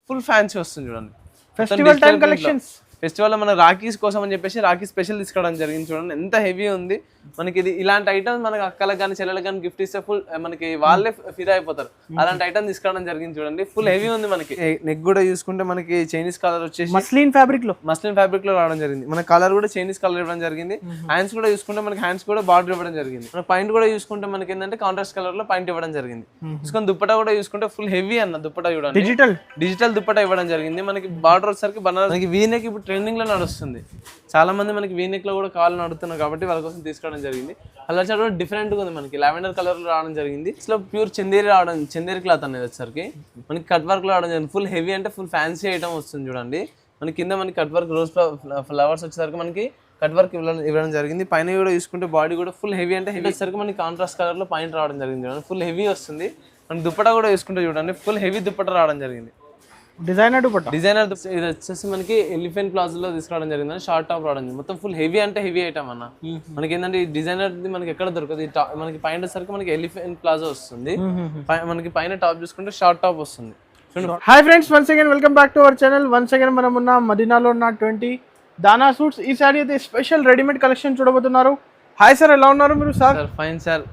Full fancy వస్తుంది చూడండి. Festival time collections. Festival లో మన రాఖీస్ కోసం అని చెప్పేసి రాఖీ స్పెషల్ తీసుకోవడం జరిగింది. చూడండి ఎంత హెవీ ఉంది మనకి. ఇది ఇలాంటి ఐటమ్స్ మనకి అక్కలకు కానీ చెల్లెలకు కానీ గిఫ్ట్ ఇస్తే ఫుల్ మనకి వాళ్ళే ఫిదా అయిపోతారు. అలాంటి ఐటమ్ తీసుకోవడం జరిగింది చూడండి. ఫుల్ హెవీ ఉంది మనకి. నెక్ కూడా చూసుకుంటే మనకి చైనీస్ కలర్ వచ్చేసి మస్లిన్ ఫ్యాబ్రిక్ లో రావడం జరిగింది. మన కలర్ కూడా చైనీస్ కలర్ ఇవ్వడం జరిగింది. హ్యాండ్స్ కూడా చూసుకుంటే మనకి హ్యాండ్స్ కూడా బార్డర్ ఇవ్వడం జరిగింది. మన పాయింట్ కూడా చూసుకుంటే మనకి ఏంటంటే కాంట్రాస్ట్ కలర్ లో పాయింట్ ఇవ్వడం జరిగింది. చూసుకొని దుప్పటా కూడా చూసుకుంటే ఫుల్ హెవీ అన్న దుప్పటా చూడండి. డిజిటల్ దుప్పటా ఇవ్వడం జరిగింది. మనకి బార్డర్ వచ్చేసరికి బనారస్ మనకి వీనెక్ ఇప్పుడు ట్రెండింగ్ లో నడుస్తుంది. చాలా మంది మనకి వీనెక్ లో కూడా కావాలని అడుగుతున్నారు కాబట్టి వాళ్ళ కోసం తీసుకోవడం జరిగింది. అలా కూడా డిఫరెంట్ గా ఉంది. మనకి లావెండర్ కలర్ లో రావడం జరిగింది. ఇట్లా ప్యూర్ చందేరి క్లాత్ అనేది వచ్చేసరికి మనకి కట్ వర్క్ లో రావడం జరిగింది. ఫుల్ హెవీ అంటే ఫుల్ ఫ్యాన్సీ ఐటమ్ వస్తుంది చూడండి. మనకి కింద మనకి కట్ వర్క్ రోజ్ ఫ్లవర్స్ వచ్చేసరికి మనకి కట్ వర్క్ ఇవ్వడం జరిగింది. పైన కూడా చూసుకుంటే బాడీ కూడా ఫుల్ హెవీ అంటే హెవీ వచ్చేసరికి మనకి కాంట్రాస్ట్ కలర్ లో పాయింట్ రావడం జరిగింది చూడండి. ఫుల్ హెవీ వస్తుంది. మన దుప్పటా కూడా చూసుకుంటే చూడండి ఫుల్ హెవీ దుప్పటా రావడం జరిగింది. డిజైనర్ ఇది వచ్చేసి మనకి ఎలిఫెంట్ ప్లాజో లో తీసుకురావడం జరిగింది. షార్ట్ టాప్ రావడం మొత్తం ఫుల్ హెవీ అంటే హెవీ ఐటమ్ అన్న. మనకి ఏంటంటే ఈ డిజైనర్ మనకి ఎక్కడ దొరకదు. మనకి పైన వచ్చేసరికి మనకి ఎలిఫెంట్ ప్లాజో వస్తుంది. మనకి పైన టాప్ చూసుకుంటే షార్ట్ టాప్ వస్తుంది. Hi friends, once again welcome back to our channel. Once again మనం ఉన్న మదీనాలో ఉన్న 20 దానా సూట్స్. ఈ సారీ అయితే స్పెషల్ రెడీమేడ్ కలెక్షన్ చూడబోతున్నారు. హాయ్ సార్, ఎలా ఉన్నారు మీరు? Sir fine sir.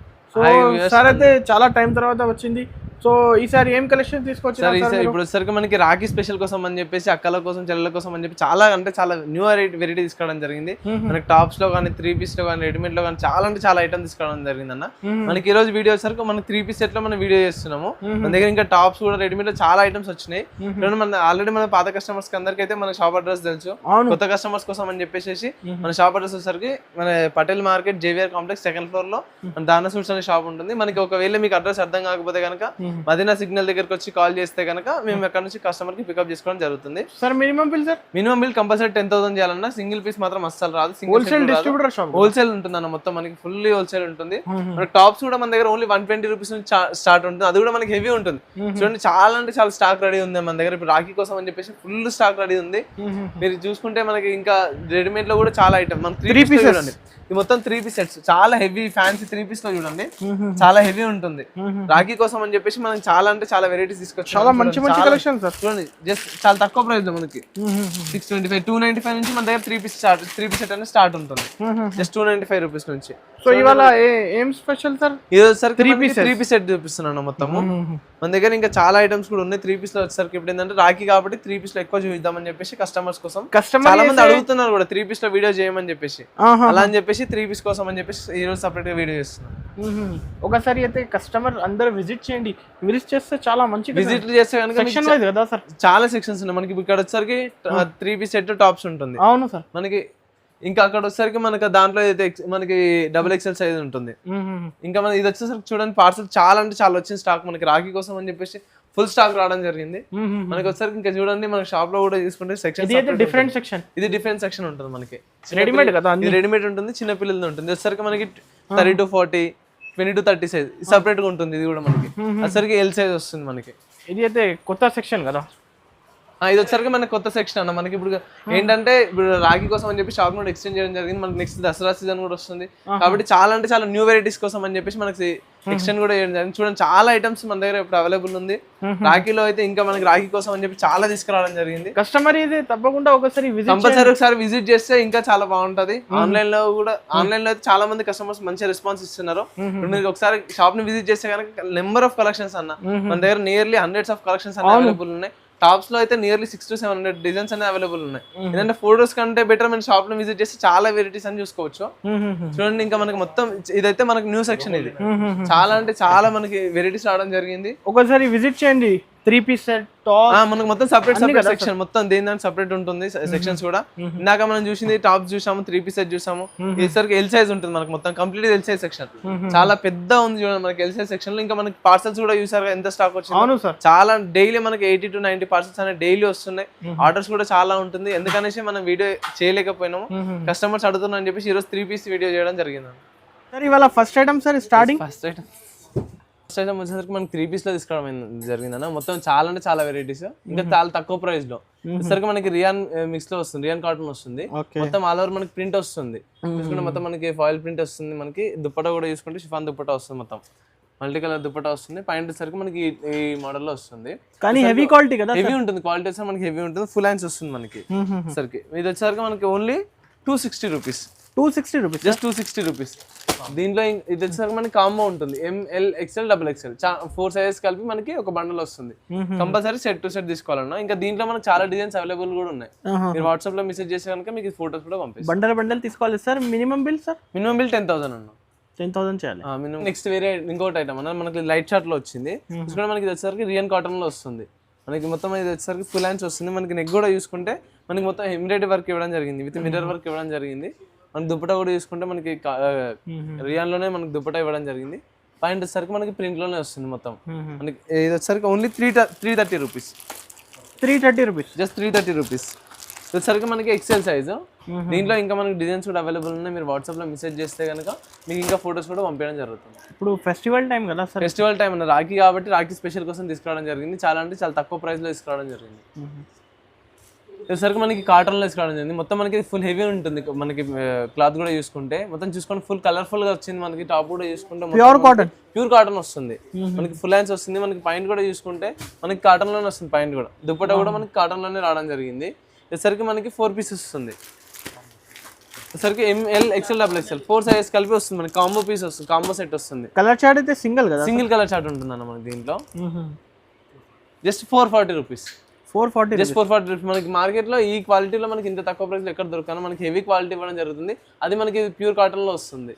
సార్ అయితే చాలా టైం తర్వాత వచ్చింది. సో ఈసారి ఏం కలెక్షన్ తీసుకొచ్చారు? ఇప్పుడు వచ్చేసరికి మనకి రాఖీ స్పెషల్ కోసం అని చెప్పేసి అక్కల కోసం చెల్లెల కోసం అని చెప్పి చాలా న్యూ వెరైటీ తీసుకోవడం జరిగింది. మనకి టాప్స్ లో కానీ 3 పీస్ లో కానీ రెడీమేడ్ లో కానీ చాలా ఐటమ్ తీసుకోవడం జరిగింది అన్న. మనకి ఈ రోజు వీడియో వచ్చేసరికి మనకి 3 పీస్ సెట్ లో మనం వీడియో చేస్తున్నాము. మన దగ్గర ఇంకా టాప్స్ కూడా రెడీమేడ్ లో చాలా ఐటమ్స్ వచ్చినాయి. ఆల్రెడీ మన పాత కస్టమర్స్ కి అందరికి అయితే మన షాప్ అడ్రస్ తెలుసు. కొత్త కస్టమర్స్ కోసం అని చెప్పేసి మన షాప్ అడ్రస్ వచ్చేసరికి మన Patel market JVR complex 2nd floor లో మన దానా సూట్స్ అనే షాప్ ఉంటుంది. మనకి ఒకవేళ మీకు అడ్రస్ అర్థం కాకపోతే కనుక మదీనా సిగ్నల్ దగ్గరకు వచ్చి కాల్ చేస్తే కనుక మేము అక్కడ నుంచి కస్టమర్ కి పికప్ చేసుకోవడం జరుగుతుంది. సార్ మినిమం బిల్ కంపల్సరీ 10,000 చేయాలన్నా. సింగిల్ పీస్ మాత్రం అస్సలు రాదు. హోల్సేల్ ఉంటుంది అన్న. మొత్తం మనకి ఫుల్లీ హోల్సేల్ ఉంటుంది. మనకి టాప్స్ కూడా మన దగ్గర ఓన్లీ 120 రూపీస్ నుంచి స్టార్ట్ ఉంటుంది. అది కూడా మనకి హెవీ ఉంటుంది. చూడండి చాలా అంటే చాలా స్టాక్ రెడీ ఉంది మన దగ్గర. ఇప్పుడు రాఖీ కోసం అని చెప్పేసి ఫుల్ స్టాక్ రెడీ ఉంది. మీరు చూసుకుంటే మనకి ఇంకా రెడీమేడ్ లో కూడా చాలా ఐటమ్. మనకి 3 పీస్ చూడండి. ఇది మొత్తం 3 పీస్ సెట్స్. చాలా హెవీ ఫ్యాన్సీ 3 పీస్ లో చూడండి చాలా హెవీ ఉంటుంది. రాఖీ కోసం అని చెప్పేసి మనం చాలా వెరైటీస్ తీసుకొచ్చాం. చాలా మంచి కలెక్షన్ సార్. చూడండి జస్ట్ చాలా తక్కువ ప్రైస్ లో మనకి 625 295 నుంచి మన దగ్గర 3 పీస్ సెట్ అనేది స్టార్ట్ ఉంటుంది. జస్ట్ 295 రూపీస్ నుంచి. సో ఇవాళ ఏం స్పెషల్ సార్? ఇది వచ్చేసరికి 3 పీస్ సెట్ చూపిస్తున్నాను మొత్తము. మన దగ్గర ఇంకా చాలా ఐటమ్స్ కూడా ఉన్నాయి 3 పీస్ లో వచ్చేసరికి. ఇప్పుడు ఏంటంటే రాఖీ కాబట్టి 3 పీస్ లో ఎక్కువ చూపిద్దామని చెప్పేసి కస్టమర్స్ కోసం చాలా మంది అడుగుతున్నారు కూడా 3 పీస్ లో వీడియో చేయమని చెప్పేసి. అలా అని చెప్పేసి 3 పీస్ కోసం అని చెప్పేసి ఈ రోజు సెపరేట్ గా వీడియో చేస్తున్నాం. ఒకసారి అయితే కస్టమర్ అందరూ విజిట్ చేయండి. విజిట్ చేస్తే చాలా మంచి విజిట్ చేస్తే కనుక చాలా సెక్షన్స్ ఉన్నాయి మనకి. ఇక్కడ వచ్చేసరికి 3 పీస్ సెట్ టాప్స్ ఉంటుంది. అవును సార్. మనకి ఇంకా అక్కడ వచ్చేసరికి మనకి దాంట్లో అయితే మనకి XXL సైజ్ ఉంటుంది. ఇంకా మన ఇది వచ్చేసరికి చూడండి పార్సల్ చాలా అంటే చాలా వచ్చిన స్టాక్ మనకి రాఖీ కోసం అని చెప్పేసి ఫుల్ స్టాక్ రావడం జరిగింది. మనకి వచ్చేసరికి ఇంకా చూడండి మన షాప్ లో కూడా తీసుకుంటే సెక్షన్ ఇది డిఫరెంట్ సెక్షన్ ఉంటుంది. మనకి రెడీమేడ్ కదా, రెడీమేడ్ ఉంటుంది. చిన్న పిల్లలది ఉంటుంది. వచ్చేసరికి మనకి 30 to 40 20 to 30 సైజ్ సపరేట్ గా ఉంటుంది. ఇది కూడా మనకి వచ్చేసరికి L సైజ్ వస్తుంది. మనకి ఇది అయితే కొత్త సెక్షన్ కదా. ఇది వచ్చరికి మనకి కొత్త సెక్షన్ అన్న. మనకి ఇప్పుడు ఏంటంటే ఇప్పుడు రాఖీ కోసం అని చెప్పి షాప్ కూడా ఎక్స్చేంజ్ చేయడం జరిగింది. మనకి నెక్స్ట్ దసరా సీజన్ కూడా వస్తుంది కాబట్టి చాలా న్యూ వెరైటీస్ కోసం అని చెప్పేసి మనకి ఎక్స్టెండ్ కూడా చేయడం జరిగింది. చూడండి చాలా ఐటమ్స్ మన దగ్గర ఇప్పుడు అవైలబుల్ ఉంది. రాఖీలో అయితే ఇంకా మనకి రాఖీ కోసం అని చెప్పి చాలా తీసుకురావడం జరిగింది. కస్టమర్ ఇది తప్పకుండా ఒకసారి విజిట్ చేస్తే ఇంకా చాలా బాగుంటది. ఆన్లైన్ లో అయితే చాలా మంది కస్టమర్స్ మంచి రెస్పాన్స్ ఇస్తున్నారు. మీరు ఒకసారి షాప్ ని విజిట్ చేస్తే కనుక నెంబర్ ఆఫ్ కలెక్షన్స్ అన్న మన దగ్గర నియర్లీ hundreds of కలెక్షన్స్ అన్ని అవైలబుల్ ఉన్నాయి. టాప్స్ లో అయితే నియర్లీ 600 to 700 డిజైన్స్ అనేది అవైలబుల్ ఉన్నాయి. ఎందుకంటే ఫోటోస్ కంటే బెటర్ మన షాప్ లో విజిట్ చేస్తే చాలా వెరైటీస్ అని చూసుకోవచ్చు. చూడండి ఇంకా మనకి మొత్తం ఇదైతే మనకి న్యూ సెక్షన్. ఇది చాలా అంటే చాలా మనకి వెరైటీస్ రావడం జరిగింది. ఒకసారి విజిట్ చేయండి. 3 పీస్ సెట్ మనకు మొత్తం సపరేట్ సెక్షన్ మొత్తం దేని దాని సపరేట్ ఉంటుంది సెక్షన్స్ కూడా. ఇందాక మనం చూసింది టాప్స్ చూసాము, 3 పీస్ సెట్ చూసాము. ఈసారికి ఎల్ సైజ్ ఉంటుంది మనకు మొత్తం కంప్లీట్ ఎల్ సైజ్ సెక్షన్. చాలా పెద్ద ఉంది చూడండి మనకి ఎల్ సైజ్ సెక్షన్ లో. ఇంకా మనకి పార్సల్స్ కూడా చూసారు ఎంత స్టాక్ వచ్చింది. చాలా డైలీ మనకి 80 to 90 పార్సల్స్ అనేది డైలీ వస్తున్నాయి. ఆర్డర్స్ కూడా చాలా ఉంటుంది. ఎందుకనేసి మనం వీడియో చేయలేకపోయినాము. కస్టమర్స్ అడుగుతున్నా అని చెప్పేసి ఈ రోజు 3 పీస్ వీడియో చేయడం జరిగింది. సార్ ఇవాళ first item sir starting first item వచ్చేసరికి మనకి 3 పీస్ లో తీసుకోవడం జరిగిందన్న. మొత్తం చాలా అంటే చాలా వెరైటీస్ ఇంకా చాలా తక్కువ ప్రైస్ లో. వచ్చేసరికి మనకి రియాన్ మిక్స్ లో వస్తుంది, రియాన్ కాటన్ వస్తుంది. మొత్తం ఆల్ ఓవర్ మనకి ప్రింట్ వస్తుంది. చూసుకుంటే మొత్తం మనకి ఫాయిల్ ప్రింట్ వస్తుంది. మనకి దుప్పటా కూడా చూసుకుంటే షిఫాన్ దుప్పటా వస్తుంది. మొత్తం మల్టీ కలర్ దుపట్టా వస్తుంది. పైన వచ్చేసరికి మనకి ఈ మోడల్ లో వస్తుంది. కానీ హెవీ క్వాలిటీ కదా, హెవీ ఉంటుంది. క్వాలిటీ వచ్చి మనకి హెవీ ఉంటుంది. ఫుల్ హ్యాండ్స్ వస్తుంది మనకి. సరికి ఇది వచ్చేసరికి మనకి only 260 rupees. 260 rupees, just 260 rupees. దీంట్లో ఇది వచ్చేసరికి మనకి కాంబో ఉంటుంది. ML XL XXL 4 సైజెస్ కలిపి మనకి ఒక బండల్ వస్తుంది. కంపల్సరీ సెట్ టు సెట్ తీసుకోవాలన్నా. ఇంకా దీంట్లో మనకి చాలా డిజైన్స్ అవైలబుల్ కూడా ఉన్నాయి. మీరు వాట్సాప్ లో మెసేజ్ చేస్తే కనుక మీకు ఫోటోస్ కూడా పంపిస్తాం. బండల్ తీసుకోవాలి sir. Minimum bill sir? Minimum bill 10,000 అన్న. 10,000 చేయాలి. నెక్స్ట్ వేరే ఇంకోటి ఐటమ్ అన్న మనకి లైట్ షార్ట్ లో వచ్చింది. చూసుకుంటే మనకి ఇది వచ్చేసరికి రియన్ కాటన్ లో వస్తుంది. మనకి మొత్తం ఇది వచ్చేసరికి ఫుల్ హ్యాండ్స్ వస్తుంది. మనకి నెక్ కూడా చూసుకుంటే మనకి మొత్తం ఎంబ్రాయిడరీ వర్క్ ఇవ్వడం జరిగింది. విత్ మిర్రర్ వర్క్ ఇవ్వడం జరిగింది. మనకి దుపట్టా కూడా చూసుకుంటే మనకి రియాన్ లోనే మనకి దుపట్టా ఇవ్వడం జరిగింది. పాయింట్ వచ్చేసరికి మనకి ప్రింట్ లోనే వస్తుంది మొత్తం. మనకి ఇది వచ్చేసరికి only 330 rupees. 330 rupees, just 330 rupees. వచ్చేసరికి మనకి ఎక్సెల్ సైజు. దీంట్లో ఇంకా మనకి డిజైన్స్ కూడా అవైలబుల్ ఉన్నాయి. మీరు వాట్సాప్ లో మెసేజ్ చేస్తే కనుక మీకు ఇంకా ఫోటోస్ కూడా పంపించడం జరుగుతుంది. ఇప్పుడు ఫెస్టివల్ టైం కదా సార్? ఫెస్టివల్ టైం అన్న రాఖీ కాబట్టి రాఖీ స్పెషల్ కోసం తీసుకురావడం జరిగింది. చాలా అంటే చాలా తక్కువ ప్రైస్ లో తీసుకురావడం జరిగింది. వచ్చేసరికి మనకి కాటన్ లో తీసుకురావడం జరిగింది. మొత్తం మనకి ఫుల్ హెవీ ఉంటుంది. మనకి క్లాత్ కూడా చూసుకుంటే మొత్తం చూసుకుంటే ఫుల్ కలర్ఫుల్ గా వచ్చింది. మనకి టాప్ కూడా చూసుకుంటే ప్యూర్ కాటన్ వస్తుంది. మనకి ఫుల్ హ్యాండ్స్ వస్తుంది. మనకి పాయింట్ కూడా చూసుకుంటే మనకి కాటన్ లోనే వస్తుంది. పాయింట్ కూడా దుపట్టా కూడా మనకి కాటన్ లోనే రావడం జరిగింది. వచ్చేసరికి మనకి 4 పీసెస్ వస్తుంది. వచ్చేసరికి ML XL XXL 4 సైజెస్ కలిపి వస్తుంది. మనకి కాంబో పీస్ వస్తుంది. కాంబో సెట్ వస్తుంది. కలర్ చార్ట్ అయితే సింగిల్ కదా? సింగిల్ కలర్ చార్ట్ ఉంటుంది అన్న మనకి దీంట్లో. Just 440 rupees. 440, just 440 rupees. మనకి మార్కెట్ లో ఈ క్వాలిటీలో మనకి ఇంత తక్కువ ప్రైస్ లో ఎక్కడ దొరకదు. మనకి హెవీ క్వాలిటీ ఇవ్వడం జరుగుతుంది. అది మనకి ప్యూర్ కాటన్ లో వస్తుంది.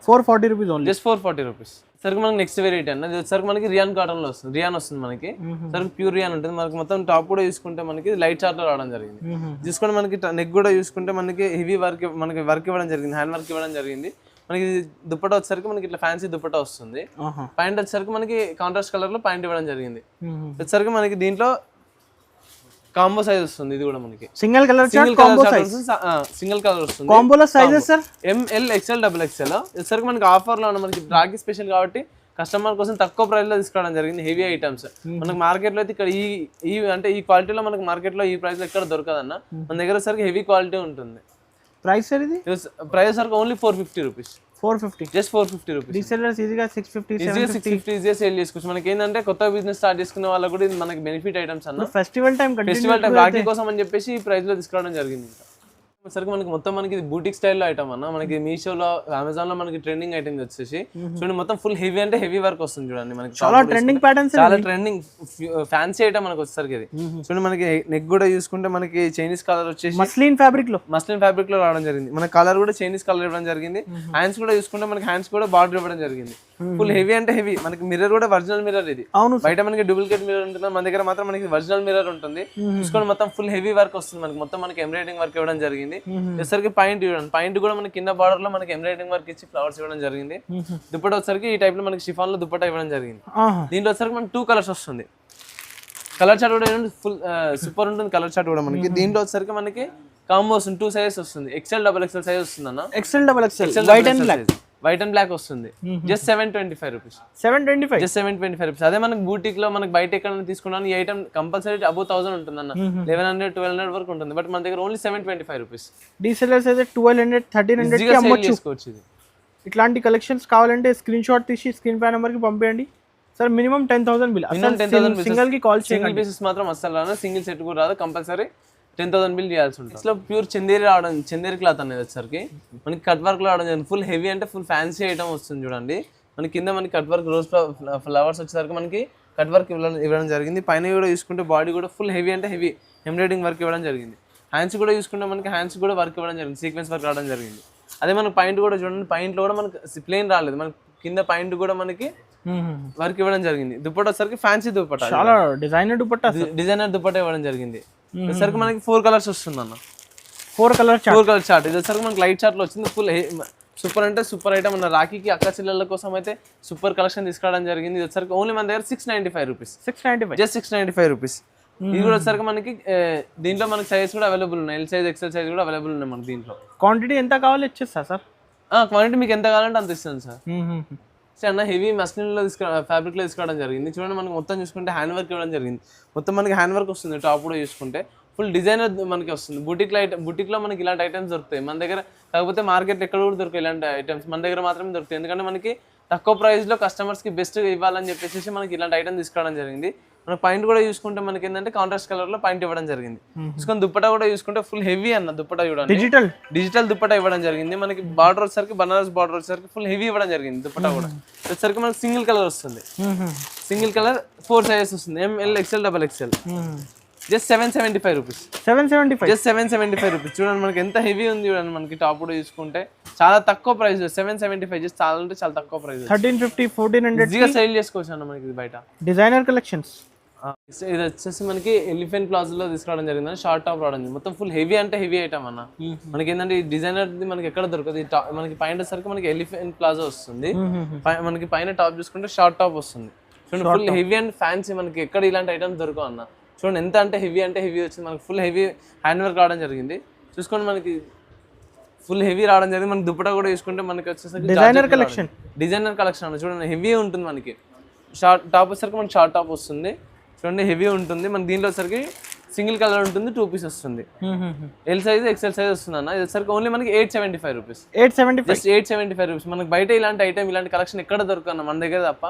440 రూపీస్ ఓన్లీ. Just 440 rupees. సరికి మనకి నెక్స్ట్ వెరైటీ అన్న సరికి మనకి రియాన్ కాటన్ లో వస్తుంది. రియాన్ వస్తుంది మనకి. సరికి ప్యూర్ రియాన్ ఉంటుంది. మనకి మొత్తం టాప్ కూడా చూసుకుంటే మనకి లైట్ చార్ట్ లో రావడం జరిగింది. చూసుకుంటే మనకి నెక్ కూడా చూసుకుంటే మనకి హెవీ వర్క్ మనకి వర్క్ ఇవ్వడం జరిగింది. హ్యాండ్ వర్క్ ఇవ్వడం జరిగింది. మనకి దుపట్టా వచ్చేసరికి మనకి ఇట్లా ఫ్యాన్సీ దుపట్టా వస్తుంది. పాయింట్ వచ్చేసరికి మనకి కాంట్రాస్ట్ కలర్ లో పాయింట్ ఇవ్వడం జరిగింది. వచ్చేసరికి మనకి దీంట్లో కాంబో సైజ్ వస్తుంది. ఇది కూడా మనకి సింగిల్ కలర్ సింగిల్ కలర్ వస్తుంది. కాంబోలో sizes sir ML XL XXL. వచ్చేసరికి మనకి ఆఫర్ లో మనకి రాఖీ స్పెషల్ కాబట్టి కస్టమర్ కోసం తక్కువ ప్రైస్ లో తీసుకోవడం జరిగింది. హెవీ ఐటమ్స్ మనకి మార్కెట్ లో అయితే ఇక్కడ ఈ అంటే ఈ క్వాలిటీలో మనకి మార్కెట్ లో ఈ ప్రైస్ లో ఎక్కడ దొరకదన్న. మన దగ్గర వచ్చేసరికి హెవీ క్వాలిటీ ఉంటుంది. ప్రైస్ ఇది ప్రైస్ సరికి only 450 rupees. 450, just 450 rupees. Resellers ఈజీగా 650 ఈజీగా సేల్ చేసుకోవచ్చు. మనకి ఏంటంటే కొత్త బిజినెస్ స్టార్ట్ చేసుకునే వాళ్ళకి కూడా ఇది మనకి బెనిఫిట్ ఐటమ్స్ అన్న. ఫెస్టివల్ టైం రాఖీ కోసం అని చెప్పేసి ఈ ప్రైస్ లో తీసుకురావడం జరిగింది. సరికి మనకి మొత్తం మనకి బూటిక్ స్టైల్లో ఐటమ్ అన్న. మనకి మీషోలో అమెజాన్ లో మనకి ట్రెండింగ్ ఐటమ్స్ వచ్చేసి చూడండి మొత్తం ఫుల్ హెవీ అంటే హెవీ వర్క్ వస్తుంది. చూడండి మనకి చాలా ట్రెండింగ్ ప్యాటర్న్స్, చాలా ట్రెండింగ్ ఫ్యాన్సీ ఐటమ్ మనకి వచ్చేసరికి ఇది. చూడండి మనకి నెక్ కూడా చూసుకుంటే మనకి చైనీస్ కలర్ వచ్చేసి మస్లిన్ ఫ్యాబ్రిక్ లో రావడం జరిగింది. మన కలర్ కూడా చైనీస్ కలర్ ఇవ్వడం జరిగింది. హ్యాండ్స్ కూడా చూసుకుంటే మనకి హ్యాండ్స్ కూడా బార్డర్ ఇవ్వడం జరిగింది. ఫుల్ హెవీ అంటే హెవీ. మనకి మిర్రర్ కూడా ఒరిజినల్ మిర్రర్ ఇది. అవును, బయట మనకి డూప్లికేట్ మిర్రర్ ఉంటుంది. మన దగ్గర మాత్రం మనకి ఒరిజినల్ మిర్రర్ ఉంటుంది. చూసుకొని మొత్తం ఫుల్ హెవీ వర్క్ వస్తుంది. మనకి మొత్తం మనకి ఎంబ్రాయిడింగ్ వర్క్ ఇవ్వడం జరిగింది. వచ్చేసరికి పాయింట్ ఇవ్వడం, పాయింట్ కూడా మనకి కింద బార్డర్ లో మనకి ఎంబ్రాయిడింగ్ వర్క్ ఇచ్చి ఫ్లవర్స్ ఇవ్వడం జరిగింది. దుపట్టా వచ్చేసరికి ఈ టైప్ లో మనకి షిఫాన్ లో దుపట్టా ఇవ్వడం జరిగింది. దీంట్లో వచ్చేసరికి మనకి 2 కలర్స్ వస్తుంది. కలర్ చార్ట్ కూడా ఫుల్ సూపర్ ఉంటుంది. కలర్ చార్ట్ కూడా మనకి దీంట్లో వచ్చేసరికి మనకి కాంబో వస్తుంది. 2 సైజెస్ వస్తుంది. XL XXL సైజ్ వస్తుంది అన్న. XL వైట్ అండ్ బ్లాక్ వస్తుంది. Just 725 rupees. 725, just 725 rupees. అదే మనకి బూటిక్ లో మనకి బయట ఎక్కడ తీసుకున్నాను ఈ ఐటమ్ కంపల్సరీ అబౌవ్ 1000 ఉంటుంది అన్న. 1100 1200 వరకు ఉంటుంది. బట్ మన దగ్గర ఓన్లీ 725 రూపీస్. డీసెలర్స్ అయితే 1200 1300 కి అమ్మొచ్చు. ఇట్లాంటి కలెక్షన్స్ కావాలంటే స్క్రీన్ షాట్ తీసి స్క్రీన్ పై నెంబర్ కి పంపించండి సార్. Minimum 10,000 bill. సింగిల్ కి కాల్ చేయండి. సింగిల్ పీసెస్ మాత్రం అస్సలు రాదు. సింగిల్ సెట్ కూడా రాదు. కంపల్సరీ 10,000 బిల్ చేయాల్సి ఉంటుంది. అసలు ప్యూర్ చందేరి రావడం, చందేరి క్లాత్ అనేది వచ్చేసరికి మనకి కట్ వర్క్ లో రావడం జరిగింది. ఫుల్ హెవీ అంటే ఫుల్ ఫ్యాన్సీ ఐటమ్ వస్తుంది. చూడండి మనకి కింద మనకి కట్ వర్క్ రోజ్ ఫ్లవర్స్ వచ్చేసరికి మనకి కట్ వర్క్ ఇవ్వడం జరిగింది. పైన కూడా చూసుకుంటే బాడీ కూడా ఫుల్ హెవీ అంటే హెవీ ఎంబ్రాయిడింగ్ వర్క్ ఇవ్వడం జరిగింది. హ్యాండ్స్ కూడా చూసుకుంటే మనకి హ్యాండ్స్ కూడా వర్క్ ఇవ్వడం జరిగింది. సీక్వెన్స్ వర్క్ రావడం జరిగింది. అదే మనకి పాయింట్ కూడా చూడండి, పాయింట్ లో కూడా మనకి ప్లేన్ రాలేదు. మనకి కింద పాయింట్ కూడా మనకి వర్క్ ఇవ్వడం జరిగింది. దుపట్టా వచ్చేసరికి ఫ్యాన్సీ దుపట్టా, చాలా డిజైనర్ దుపట్టా ఇవ్వడం జరిగింది. వచ్చేసరికి మనకి 4 కలర్స్ వస్తుంది అన్న. 4 కలర్ చార్ట్. ఇది వచ్చేసరికి మనకి లైట్ చార్ట్ లో వచ్చింది. ఫుల్ సూపర్ అంటే సూపర్ ఐటమ్ అన్న. రాఖీకి అక్క చెల్లెళ్ళ కోసం అయితే సూపర్ కలెక్షన్ తీసుకురావడం జరిగింది. ఇది వచ్చేసరికి ఓన్లీ మన దగ్గర 695 రూపీస్. 695, just 695 rupees. ఇది కూడా వచ్చేసరికి మనకి దీంట్లో మనకి సైజ్ కూడా అవైలబుల్ ఉన్నాయి. L సైజ్ XL సైజ్ కూడా అవైలబుల్ ఉన్నాయి మనకి దీంట్లో. క్వాంటిటీ ఎంత కావాలి ఇచ్చేస్తా సార్? క్వాంటిటీ మీకు ఎంత కావాలంటే అంత ఇస్తాను సార్. అన్న హెవీ మస్లిన్ లో ఫ్యాబ్రిక్ లో తీసుకోవడం జరిగింది. చూడండి మనకి మొత్తం చూసుకుంటే హ్యాండ్ వర్క్ ఇవ్వడం జరిగింది. మొత్తం మనకి హ్యాండ్ వర్క్ వస్తుంది. టాప్ కూడా చూసుకుంటే ఫుల్ డిజైనర్ మనకి వస్తుంది. బుటిక్ లో మనకి ఇలాంటి ఐటమ్స్ దొరుకుతాయి మన దగ్గర. కాకపోతే మార్కెట్ ఎక్కడ కూడా దొరుకుతాయి ఇలాంటి ఐటమ్స్. మన దగ్గర మాత్రమే దొరుకుతాయి. ఎందుకంటే మనకి తక్కువ ప్రైస్ లో కస్టమర్స్ కి బెస్ట్ ఇవ్వాలని చెప్పేసి మనకి ఇలాంటి ఐటమ్ తీసుకురావడం జరిగింది. మన పాయింట్ కూడా చూసుకుంటే మనకి ఏంటంటే కాంట్రాస్ట్ కలర్ లో పాయింట్ ఇవ్వడం జరిగింది. చూసుకొని దుప్పటా కూడా చూసుకుంటే ఫుల్ హెవీ అన్న దుప్పటా చూడండి, డిజిటల్ దుప్పటా ఇవ్వడం జరిగింది. మనకి బార్డర్ వచ్చేసరికి బనారస్ బార్డర్ వచ్చేసరికి ఫుల్ హెవీ ఇవ్వడం జరిగింది. దుప్పటా కూడా వచ్చేసరికి మనకి సింగిల్ కలర్ వస్తుంది, సింగిల్ కలర్ 4 సైజెస్ వస్తుంది, ML XL XXL. Just 775 rupees, just 775 rupees. చూడండి మనకి ఎంత హెవీ ఉంది చూడండి. మనకి టాప్ కూడా చూసుకుంటే చాలా తక్కువ ప్రైస్, 775 జస్ట్ చాలా అంటే చాలా తక్కువ ప్రైస్. 1350 1400 ఈజీగా సేల్ చేసుకోవచ్చు అన్న మనకి బయట. Designer collections. ఇది వచ్చేసి మనకి ఎలిఫెంట్ ప్లాజా లో తీసుకురావడం జరిగింది. షార్ట్ టాప్ రావడం జరిగింది. మొత్తం ఫుల్ హెవీ అంటే హెవీ ఐటమ్ అన్న. మనకి ఏంటంటే డిజైనర్ మనకి ఎక్కడ దొరకదు. మనకి పైన సరికి మనకి ఎలిఫెంట్ ప్లాజా వస్తుంది, మనకి పైన టాప్ చూసుకుంటే షార్ట్ టాప్ వస్తుంది. చూడండి ఫుల్ హెవీ అండ్ ఫ్యాన్సీ, మనకి ఎక్కడ ఇలాంటి ఐటమ్స్ దొరకవు అన్న. చూడండి ఎంత అంటే హెవీ వచ్చింది. మనకి ఫుల్ హెవీ హ్యాండ్ వర్క్ రావడం జరిగింది. చూసుకోండి మనకి ఫుల్ హెవీ రావడం జరిగింది. మనకి దుప్పటా కూడా చూసుకుంటే మనకి వచ్చేసరికి డిజైనర్ కలెక్షన్ అన్న. చూడండి హెవీ ఉంటుంది. మనకి షార్ట్ టాప్ వచ్చేసరికి మనకి షార్ట్ టాప్ వస్తుంది. చూడండి హెవీ ఉంటుంది. మనకి దీంట్లో వచ్చరికి సింగిల్ కలర్ ఉంటుంది, 2 పీస్ వస్తుంది. ఎల్ సైజ్ XL సైజ్ వస్తుంది అన్న. ఇది వచ్చరికి ఓన్లీ మనకి 875 రూపీస్, జస్ట్ 875 రూపీస్. మనకి బయట ఇలాంటి ఐటమ్ ఇలాంటి కలెక్షన్ ఎక్కడ దొరకదు మన దగ్గర తప్ప.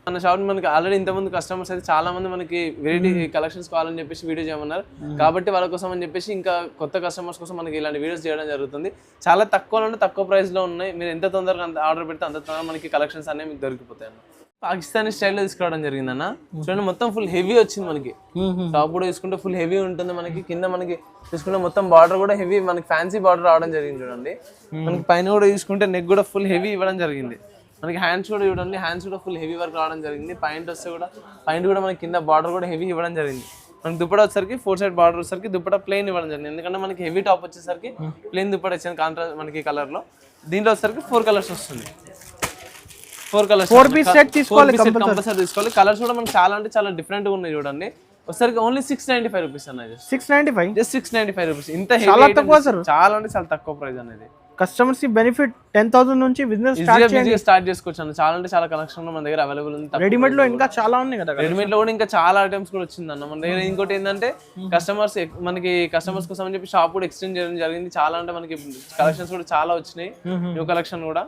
మన షాప్ మనకి ఆల్రెడీ ఇంతమంది కస్టమర్స్ అయితే చాలా మంది మనకి వెరైటీ కలెక్షన్స్ కావాలని చెప్పేసి వీడియో చేయమన్నారు. కాబట్టి వాళ్ళ కోసం అని చెప్పేసి ఇంకా కొత్త కస్టమర్స్ కోసం మనకి ఇలాంటి వీడియోస్ చేయడం జరుగుతుంది. చాలా తక్కువ ప్రైస్ లో ఉన్నాయి. మీరు ఎంత తొందరగా ఆర్డర్ పెడితే అంత తొందరగా మనకి కలెక్షన్స్ అనేవి మీకు దొరికిపోతాయి అన్న. పాకిస్తానీ స్టైల్లో తీసుకురావడం జరిగింది అన్న. చూడండి మొత్తం ఫుల్ హెవీ వచ్చింది. మనకి టాప్ కూడా తీసుకుంటే ఫుల్ హెవీ ఉంటుంది. మనకి కింద మనకి చూసుకుంటే మొత్తం బార్డర్ కూడా హెవీ, మనకి ఫ్యాన్సీ బార్డర్ రావడం జరిగింది. చూడండి మనకి పైన కూడా చూసుకుంటే నెక్ కూడా ఫుల్ హెవీ ఇవ్వడం జరిగింది. మనకి హ్యాండ్స్ కూడా చూడండి, హ్యాండ్స్ కూడా ఫుల్ హెవీ వర్క్ రావడం జరిగింది. పాయింట్ వస్తే కూడా పాయింట్ కూడా మనకి కింద బార్డర్ కూడా హెవీ ఇవ్వడం జరిగింది. మనకి దుప్పటా వచ్చేసరికి 4 సైడ్ బార్డర్ వచ్చేసరికి దుప్పటా ప్లెయిన్ ఇవ్వడం జరిగింది. ఎందుకంటే మనకి హెవీ టాప్ వచ్చేసరికి ప్లెయిన్ దుప్పటా ఇచ్చింది కాంట్రాస్ట్ మనకి కలర్ లో. దీంట్లో వచ్చేసరికి 4 కలర్స్ వస్తుంది. 4 కలర్స్, 4 పీస్ సెట్ తీసుకోవాలి, కంపల్సరీ తీసుకోవాలి. కలర్స్ కూడా మనకి చాలా అంటే చాలా డిఫరెంట్ గా ఉన్నాయి. చూడండి వచ్చేసరికి ఓన్లీ 695 రూపీస్ అన్నది. 695, జస్ట్ 695 రూపీస్. ఇంత చాలా తక్కువ సార్, చాలా అంటే చాలా తక్కువ ప్రైస్ అనేది. కస్టమర్స్ కి బెనిఫిట్ 10,000 నుంచి బిజినెస్ స్టార్ట్ చేసుకోవచ్చు అన్న. చాలా అంటే చాలా కలెక్షన్ మన దగ్గర అవైలబుల్ ఉంది. రెడీమేడ్ లో ఇంకా చాలా ఉన్నాయి కదా, రెడీమేడ్ లో కూడా ఇంకా చాలా ఐటమ్స్ కూడా వచ్చింది అన్న మన దగ్గర. ఇంకోటి ఏంటంటే కస్టమర్స్ కోసం అని చెప్పి షాప్ కూడా ఎక్స్టెండ్ చేయడం జరిగింది. చాలా అంటే మనకి కలెక్షన్స్ కూడా చాలా వచ్చినాయి. న్యూ కలెక్షన్ కూడా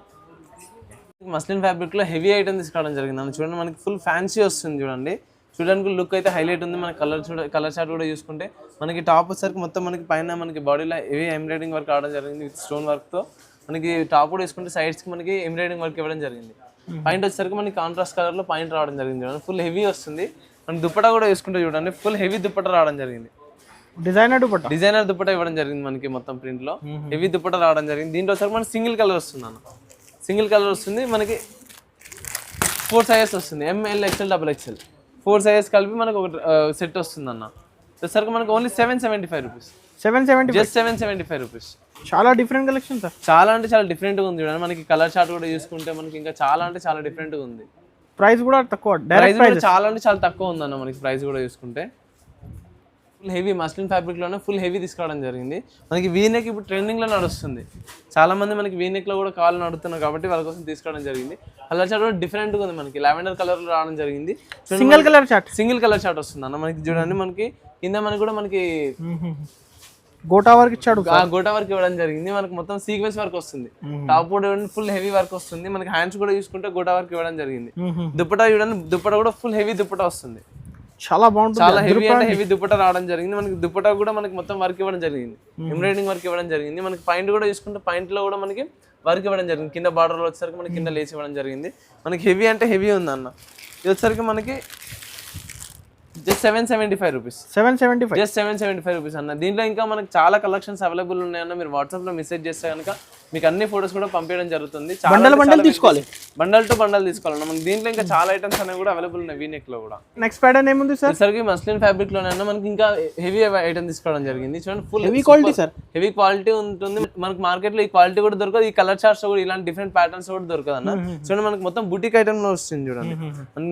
మస్లిన్ ఫ్యాబ్రిక్ లో హెవీ ఐటమ్ తీసుకురావడం జరిగింది అన్న. చూడండి మనకి ఫుల్ ఫ్యాన్సీ వస్తుంది. చూడండి చూడడానికి లుక్ అయితే హైలైట్ ఉంది. మన కలర్ చార్ట్ కూడా చూసుకుంటే మనకి టాప్ వచ్చేసరికి మొత్తం మనకి పైన మనకి బాడీలో హెవీ ఎంబ్రాయిడింగ్ వర్క్ రావడం జరిగింది విత్ స్టోన్ వర్క్ తో. మనకి టాప్ కూడా వేసుకుంటే సైడ్స్ కి మనకి ఎంబ్రాయిడింగ్ వర్క్ ఇవ్వడం జరిగింది. పాయింట్ వచ్చేసరికి మనకి కాంట్రాస్ట్ కలర్ లో పాయింట్ రావడం జరిగింది. చూడండి ఫుల్ హెవీ వస్తుంది. మనకి దుప్పటా కూడా వేసుకుంటే చూడండి ఫుల్ హెవీ దుప్పటా రావడం జరిగింది. డిజైనర్ దుప్పటా ఇవ్వడం జరిగింది. మనకి మొత్తం ప్రింట్ లో హెవీ దుప్పటా రావడం జరిగింది. దీంట్లో వచ్చేసరికి మనకి సింగిల్ కలర్ వస్తుంది అన్న. సింగిల్ కలర్ వస్తుంది. మనకి 4 సైజెస్ వస్తుంది, ML XL XXL 4 సైజెస్ కలిపి మనకు ఒక సెట్ వస్తుంది అన్న. వచ్చేసరికి మనకి ఓన్లీ 775 రూపీస్, జస్ట్ 775 రూపీస్. చాలా డిఫరెంట్ కలెక్షన్ సార్, చాలా అంటే చాలా డిఫరెంట్ గా ఉంది. చూడండి మనకి కలర్ చార్ట్ కూడా చూసుకుంటే మనకి ఇంకా చాలా అంటే చాలా డిఫరెంట్ గా ఉంది. ప్రైస్ కూడా తక్కువ, చాలా అంటే చాలా తక్కువ ఉంది అన్న. మనకి ప్రైస్ కూడా చూసుకుంటే ఫుల్ హెవీ మస్లిన్ ఫ్యాబ్రిక్ లోనే ఫుల్ హెవీ తీసుకురావడం జరిగింది. మనకి వీనెక్ ఇప్పుడు ట్రెండింగ్ లో నడుస్తుంది. చాలా మంది మనకి వీనెక్ లో కూడా కావాలని అడుగుతున్నారు కాబట్టి వాళ్ళ కోసం తీసుకురావడం జరిగింది. కలర్ చార్ట్ కూడా డిఫరెంట్ గా ఉంది. మనకి లావెండర్ కలర్ లో రావడం జరిగింది. సింగిల్ కలర్ చార్ట్ వస్తుంది అన్న. మనకి చూడండి మనకి కింద మనకి కూడా మనకి గోటా వర్క్ ఇచ్చాడు, గోటా వర్క్ ఇవ్వడం జరిగింది. మనకి మొత్తం సీక్వెన్స్ వర్క్ వస్తుంది. టాప్ కూడా ఫుల్ హెవీ వర్క్ వస్తుంది. మనకి హ్యాండ్స్ కూడా చూసుకుంటే గోటా వర్క్ ఇవ్వడం జరిగింది. దుప్పటా చూడండి, దుప్పటా కూడా ఫుల్ హెవీ దుప్పటా వస్తుంది. చాలా బాగుంటుంది, చాలా హెవీ అంటే హెవీ దుప్పటా రావడం జరిగింది. మనకి దుప్పటా కూడా మనకి మొత్తం వర్క్ ఇవ్వడం జరిగింది, ఎంబ్రాయిడింగ్ వర్క్ ఇవ్వడం జరిగింది. మనకి పాయింట్ కూడా చూసుకుంటే పాయింట్ లో కూడా మనకి వర్క్ ఇవ్వడం జరిగింది. కింద బార్డర్ లో వచ్చేసరికి మనకి కింద లేచి ఇవ్వడం జరిగింది. మనకి హెవీ అంటే హెవీ ఉంది అన్న. ఇది వచ్చేసరికి మనకి జస్ట్ 775 రూపీస్, జస్ట్ 775 రూపీస్ అన్న. దీంట్లో ఇంకా మనకి చాలా కలెక్షన్స్ అవైలబుల్ ఉన్నాయన్న. మీరు వాట్సాప్ లో మెసేజ్ చేస్తే కనుక మీకు అన్ని ఫోటోస్ కూడా పంపించడం జరుగుతుంది. బండల్ తీసుకోవాలి, బండల్ టు బండల్ తీసుకోవాలన్న. మనకి దీంట్లో ఇంకా చాలా ఐటమ్స్ అనేవి కూడా అవైలబుల్ ఉన్నాయి వీనెక్ లో కూడా. నెక్స్ట్ ప్యాటర్న్ ఏముంది సార్? సరికి మస్లిన్ ఫ్యాబ్రిక్ లోనే మనకి ఇంకా హెవీ ఐటమ్ తీసుకోవడం జరిగింది. చూడండి full heavy quality sir, heavy quality ఉంటుంది. మనకి మార్కెట్ లో ఈ క్వాలిటీ కూడా దొరకదు, ఈ కలర్ చార్ట్స్ కూడా ఇలాంటి డిఫరెంట్ ప్యాటర్న్స్ కూడా దొరకదు అన్న. చూడండి మనకి మొత్తం బుటిక్ ఐటమ్ లో వస్తుంది. చూడండి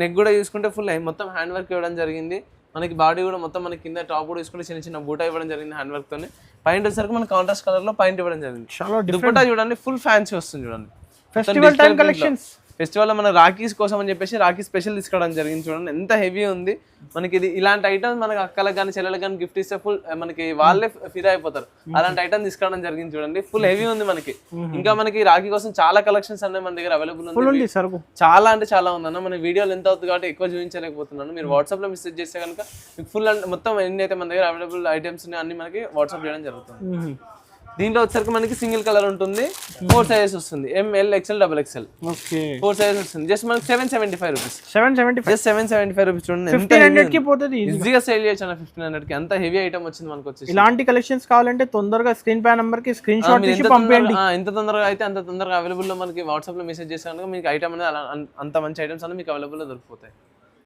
నెక్ కూడా చూసుకుంటే ఫుల్ మొత్తం హ్యాండ్ వర్క్ ఇవ్వడం జరిగింది. మనకి బాడీ కూడా మొత్తం మనకి కింద టాప్ కూడా తీసుకుంటే చిన్న చిన్న బూటా ఇవ్వడం జరిగింది హ్యాండ్ వర్క్ తోనే. పాయింట్ వచ్చేసరికి మనకి కాంట్రాస్ట్ కలర్ లో పాయింట్ ఇవ్వడం జరిగింది. దుప్పటా చూడండి ఫుల్ ఫ్యాన్సీ వస్తుంది. చూడండి ఫెస్టివల్ టైం కలెక్షన్స్, ఫెస్టివల్ లో మన రాఖీస్ కోసం అని చెప్పేసి రాఖీ స్పెషల్ తీసుకోవడం జరిగింది. చూడండి ఎంత హెవీ ఉంది మనకి ఇది. ఇలాంటి ఐటమ్స్ మనకి అక్కలకు కానీ చెల్లెలకు కానీ గిఫ్ట్ ఇస్తే ఫుల్ మనకి వాళ్ళే ఫిదా అయిపోతారు. అలాంటి ఐటమ్ తీసుకోవడం జరిగింది. చూడండి ఫుల్ హెవీ ఉంది మనకి. ఇంకా మనకి రాఖీ కోసం చాలా కలెక్షన్స్ అనేవి మన దగ్గర అవైలబుల్ ఉంది. చాలా అంటే చాలా ఉందన్న. మన వీడియోలు ఎంత అవుతుంది కాబట్టి ఎక్కువ చూపించలేకపోతున్నాను. మీరు వాట్సాప్ లో మెసేజ్ చేస్తే కనుక మీకు ఫుల్ మొత్తం ఎన్ని అయితే మన దగ్గర అవైలబుల్ ఐటమ్స్ అన్ని మనకి వాట్సాప్ చేయడం జరుగుతుంది. దీంట్లో వచ్చరికి మనకి సింగిల్ కలర్ ఉంటుంది, 4 సైజెస్ వస్తుంది, ML XL XXL. Okay 4 sizes వస్తుంది. జస్ట్ మనకి 775 రూపీస్. 775 just 775 rupees. చూడండి ఎంత 1500 కి పోతుంది. ఈజీగా సేల్ చేయొచ్చు అన్న 1500 కి. అంత హెవీ ఐటమ్ వచ్చింది మనకు వచ్చేసి. ఇలాంటి కలెక్షన్స్ కావాలంటే తొందరగా స్క్రీన్ పై నంబర్ కి స్క్రీన్ షాట్ తీసి పంపండి. ఎంత తొందరగా అయితే అంత తొందరగా అవైలబుల్ లో మనకి వాట్సాప్ లో మెసేజ్ చేస్తే కనుక మీకు ఐటమ్ అనేది అంత మంచి ఐటమ్స్ అన్ని మీకు అవైలబుల్ లో దొరికిపోతాయి.